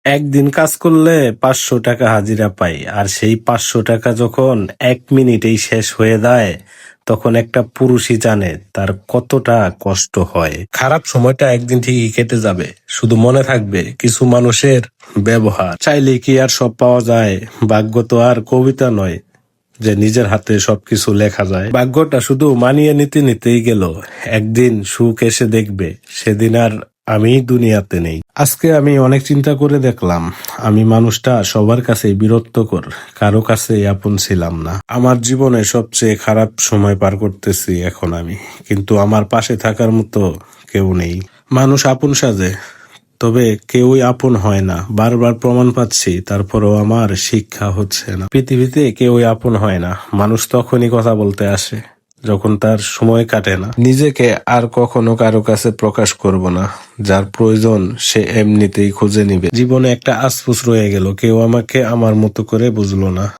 একদিন কাজ করলে 500 টাকা হাজিরা পাই, আর সেই 500 টাকা যখন 1 মিনিটেই শেষ হয়ে যায়, তখন একটা পুরুষই জানে তার কতটা কষ্ট হয়। খারাপ সময়টা একদিন ঠিকই কেটে যাবে, শুধু মনে থাকবে কিছু মানুষের ব্যবহার। চাইলে কি আর সব পাওয়া যায়? ভাগ্য তো আর কবিতা নয় যে নিজের হাতে সবকিছু লেখা যায়। ভাগ্যটা শুধু মানিয়ে নিতেই গেল। একদিন সুখ এসে দেখবে সেদিন আর আমি দুনিয়াতে নেই। আজকে আমি অনেক চিন্তা করে দেখলাম, আমি মানুষটা সবার কাছে বিরক্তকর, কারো কাছে আপন ছিলাম না। আমার জীবনে সবচেয়ে খারাপ সময় পার করতেছি এখন আমি, কিন্তু আমার পাশে থাকার মতো কেউ নেই। মানুষ আপন সাজে, তবে কেউই আপন হয় না। বারবার প্রমাণ পাচ্ছি, তারপরেও আমার শিক্ষা হচ্ছে না। পৃথিবীতে কেউই আপন হয় না। মানুষ তখনই কথা বলতে আসে যখন তার সময় কাটে না। নিজেকে আর কখনো কারো কাছে প্রকাশ করব না। যার প্রয়োজন সে এমনিতেই খুঁজে নিবে। জীবনে একটা আফসোস রয়ে গেল, কেউ আমাকে আমার মতো করে বুঝলো না।